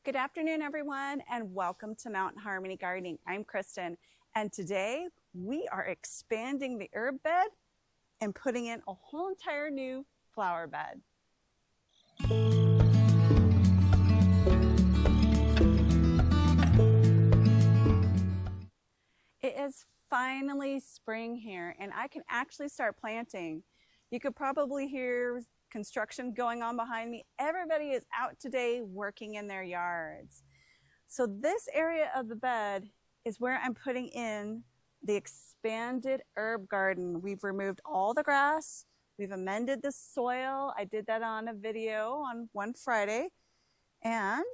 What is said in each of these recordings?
Good afternoon, everyone, and welcome to Mountain Harmony Gardening. I'm Kristen, and today we are expanding the herb bed and putting in a whole entire new flower bed. It is finally spring here, and I can actually start planting. You could probably hear construction going on behind me. Everybody is out today working in their yards. So this area of the bed is where I'm putting in the expanded herb garden. We've removed all the grass. We've amended the soil. I did that on a video on one Friday. And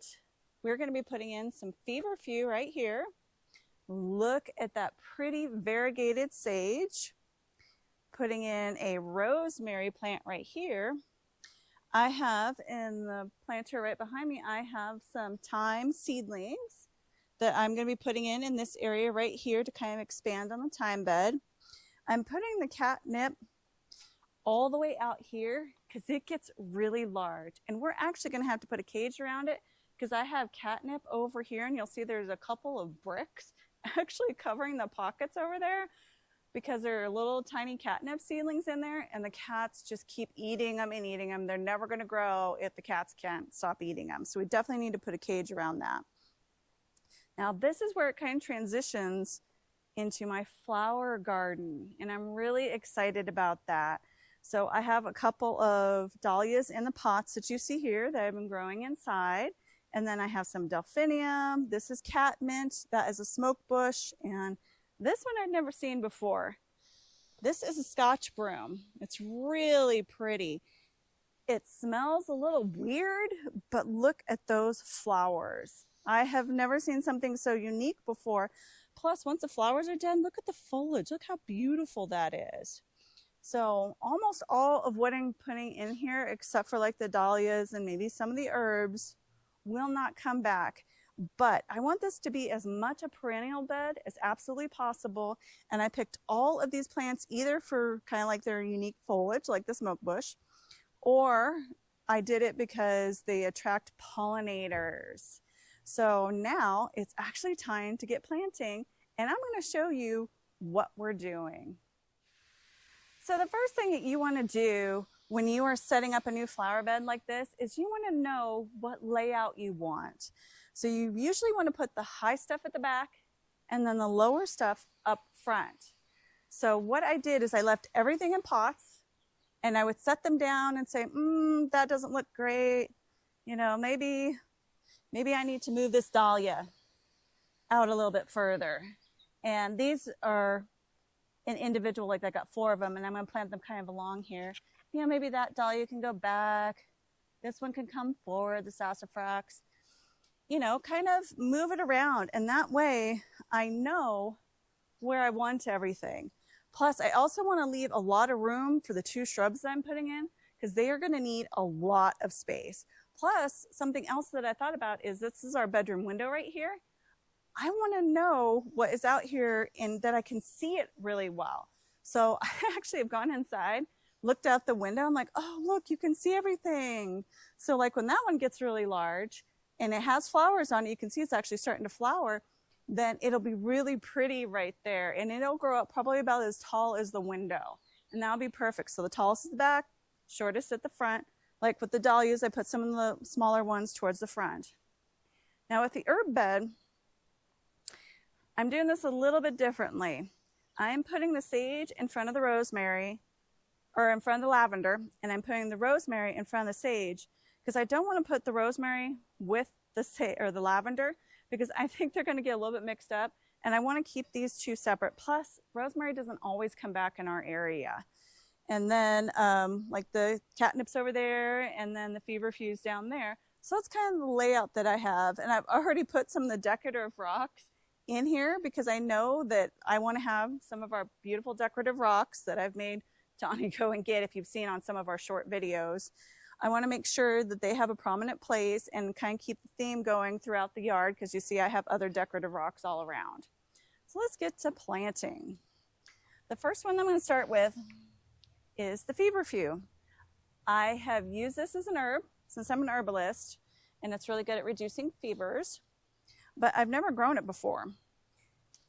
we're going to be putting in some feverfew right here. Look at that pretty variegated sage. Putting in a rosemary plant right here. I have in the planter right behind me, I have some thyme seedlings that I'm going to be putting in this area right here to kind of expand on the thyme bed. I'm putting the catnip all the way out here because it gets really large. And we're actually going to have to put a cage around it because I have catnip over here, and you'll see there's a couple of bricks actually covering the pockets over there, because there are little tiny catnip seedlings in there, and the cats just keep eating them and eating them. They're never going to grow if the cats can't stop eating them. So we definitely need to put a cage around that. Now this is where it kind of transitions into my flower garden, and I'm really excited about that. So I have a couple of dahlias in the pots that you see here that I've been growing inside. And then I have some delphinium. This is catmint. That is a smoke bush. And this one I'd never seen before. This is a Scotch broom. It's really pretty. It smells a little weird, but look at those flowers. I have never seen something so unique before. Plus, once the flowers are done, look at the foliage. Look how beautiful that is. So almost all of what I'm putting in here, except for like the dahlias and maybe some of the herbs, will not come back. But I want this to be as much a perennial bed as absolutely possible. And I picked all of these plants either for kind of like their unique foliage, like the smoke bush, or I did it because they attract pollinators. So now it's actually time to get planting, and I'm going to show you what we're doing. So the first thing that you want to do when you are setting up a new flower bed like this is you want to know what layout you want. So you usually want to put the high stuff at the back and then the lower stuff up front. So what I did is I left everything in pots, and I would set them down and say, that doesn't look great. You know, maybe I need to move this dahlia out a little bit further. And these are an individual, like I got 4 of them, and I'm going to plant them kind of along here. You know, maybe that dahlia can go back. This one can come forward, the sassafras. You know, kind of move it around, and that way I know where I want everything. Plus, I also want to leave a lot of room for the 2 shrubs that I'm putting in, because they are going to need a lot of space. Plus, something else that I thought about is this is our bedroom window right here. I want to know what is out here and that I can see it really well. So I actually have gone inside, looked out the window. I'm like, oh, look, you can see everything. So like when that one gets really large and it has flowers on it, you can see it's actually starting to flower, then it'll be really pretty right there. And it'll grow up probably about as tall as the window. And that'll be perfect. So the tallest is the back, shortest at the front. Like with the dahlias, I put some of the smaller ones towards the front. Now with the herb bed, I'm doing this a little bit differently. I'm putting the sage in front of the rosemary, or in front of the lavender, and I'm putting the rosemary in front of the sage, because I don't want to put the rosemary with the lavender, because I think they're going to get a little bit mixed up, and I want to keep these 2 separate. Plus, rosemary doesn't always come back in our area. And then like the catnip's over there, and then the feverfew's down there. So it's kind of the layout that I have, and I've already put some of the decorative rocks in here because I know that I want to have some of our beautiful decorative rocks that I've made Donnie go and get if you've seen on some of our short videos. I want to make sure that they have a prominent place and kind of keep the theme going throughout the yard, because you see I have other decorative rocks all around. So let's get to planting. The first one I'm going to start with is the feverfew. I have used this as an herb since I'm an herbalist, and it's really good at reducing fevers, but I've never grown it before.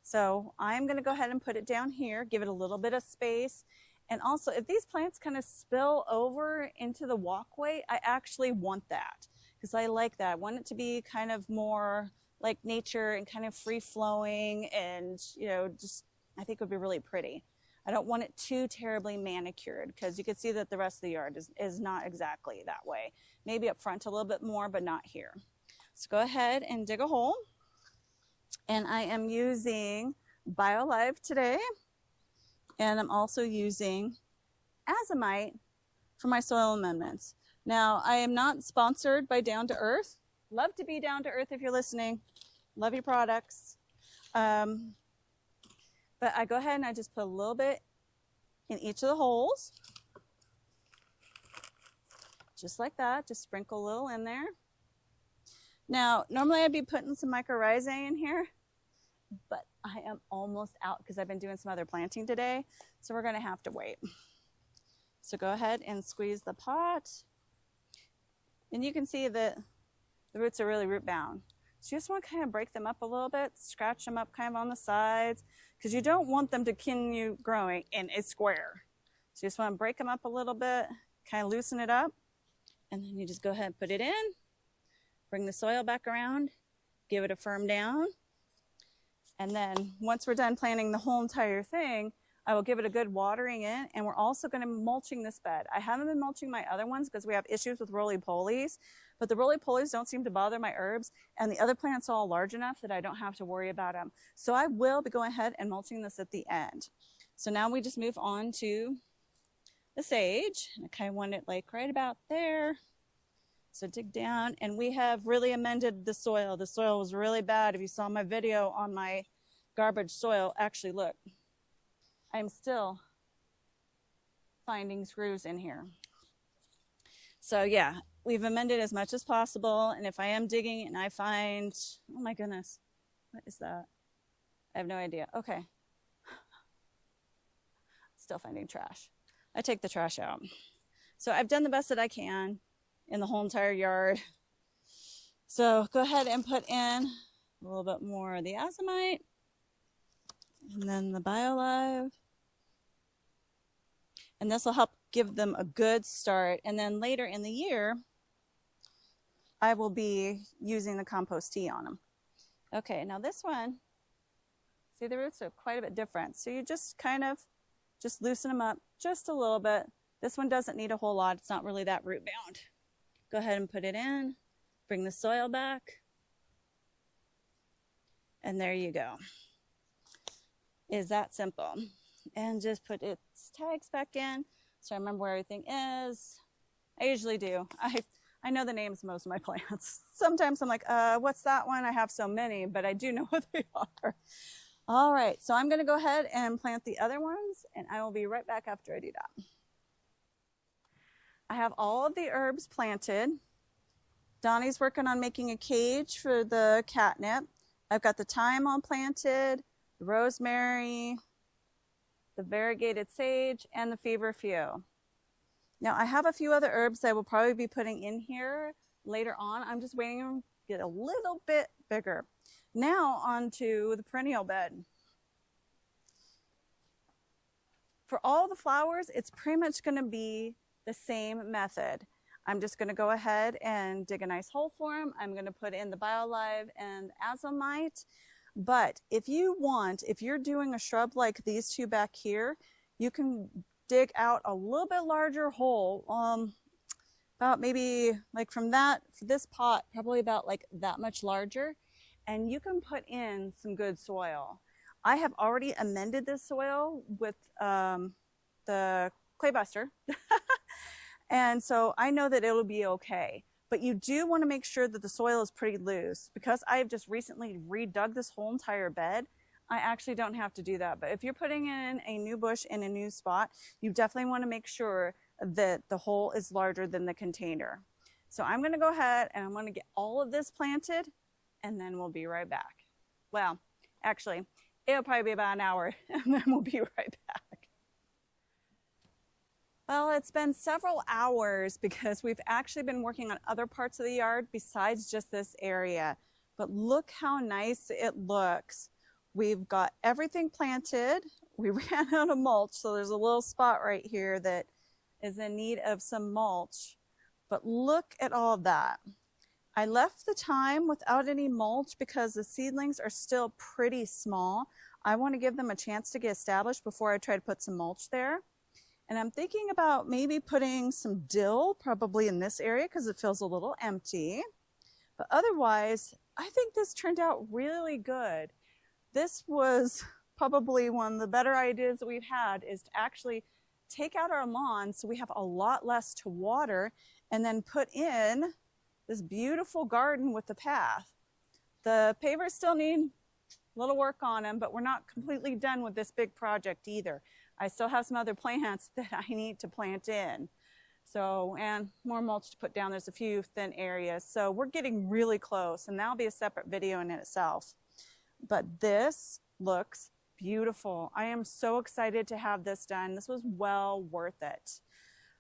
So I'm going to go ahead and put it down here, give it a little bit of space. And also, if these plants kind of spill over into the walkway, I actually want that because I like that. I want it to be kind of more like nature and kind of free flowing, and just I think it would be really pretty. I don't want it too terribly manicured because you can see that the rest of the yard is not exactly that way. Maybe up front a little bit more, but not here. So go ahead and dig a hole. And I am using BioLive today. And I'm also using azomite for my soil amendments. Now, I am not sponsored by Down to Earth. Love to be Down to Earth if you're listening. Love your products. But I go ahead and I just put a little bit in each of the holes. Just like that. Just sprinkle a little in there. Now, normally I'd be putting some mycorrhizae in here, but I am almost out because I've been doing some other planting today. So we're going to have to wait. So go ahead and squeeze the pot. And you can see that the roots are really root bound. So you just want to kind of break them up a little bit, scratch them up kind of on the sides, because you don't want them to continue growing in a square. So you just want to break them up a little bit, kind of loosen it up, and then you just go ahead and put it in, bring the soil back around, give it a firm down, and then once we're done planting the whole entire thing, I will give it a good watering in, and we're also going to mulching this bed. I haven't been mulching my other ones because we have issues with roly-polies, but the roly-polies don't seem to bother my herbs, and the other plants are all large enough that I don't have to worry about them. So I will be going ahead and mulching this at the end. So now we just move on to the sage. I kind of want it like right about there. So dig down, and we have really amended the soil. The soil was really bad. If you saw my video on my garbage soil, actually look, I'm still finding screws in here. So yeah, we've amended as much as possible. And if I am digging and I find, oh my goodness, what is that? I have no idea. Okay. Still finding trash. I take the trash out. So I've done the best that I can in the whole entire yard. So go ahead and put in a little bit more of the azomite, and then the BioLive. And this will help give them a good start. And then later in the year, I will be using the compost tea on them. Okay, now this one, see the roots are quite a bit different. So you just kind of just loosen them up just a little bit. This one doesn't need a whole lot. It's not really that root bound. Go ahead and put it in, bring the soil back. And there you go. Is that simple? And just put its tags back in so I remember where everything is. I usually do. I know the names of most of my plants. Sometimes I'm like, what's that one? I have so many, but I do know what they are. All right, so I'm going to go ahead and plant the other ones, and I will be right back after I do that. I have all of the herbs planted. Donnie's working on making a cage for the catnip. I've got the thyme all planted, the rosemary, the variegated sage, and the feverfew. Now I have a few other herbs that I will probably be putting in here later on. I'm just waiting to get a little bit bigger. Now on to the perennial bed. For all the flowers, it's pretty much going to be the same method. I'm just going to go ahead and dig a nice hole for them. I'm going to put in the BioLive and azomite. But if you're doing a shrub like these two back here, you can dig out a little bit larger hole, about maybe like from this pot, probably about like that much larger, and you can put in some good soil. I have already amended this soil with the clay buster, and so I know that it'll be okay. But you do want to make sure that the soil is pretty loose. Because I have just recently redug this whole entire bed, I actually don't have to do that. But if you're putting in a new bush in a new spot, you definitely want to make sure that the hole is larger than the container. So I'm going to go ahead and I'm going to get all of this planted, and then we'll be right back. Well, actually, it'll probably be about an hour, and then we'll be right back. Well, it's been several hours because we've actually been working on other parts of the yard besides just this area. But look how nice it looks. We've got everything planted. We ran out of mulch, so there's a little spot right here that is in need of some mulch. But look at all of that. I left the time without any mulch because the seedlings are still pretty small. I want to give them a chance to get established before I try to put some mulch there. And I'm thinking about maybe putting some dill probably in this area because it feels a little empty. But otherwise, I think this turned out really good. This was probably one of the better ideas that we've had, is to actually take out our lawn so we have a lot less to water and then put in this beautiful garden with the path. The pavers still need a little work on them, but we're not completely done with this big project either. I still have some other plants that I need to plant in. So, and more mulch to put down. There's a few thin areas. So we're getting really close, and that'll be a separate video in itself. But this looks beautiful. I am so excited to have this done. This was well worth it.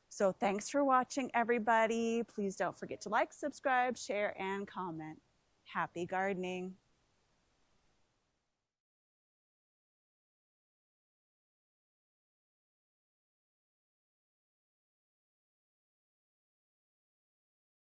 So thanks for watching, everybody. Please don't forget to like, subscribe, share, and comment. Happy gardening.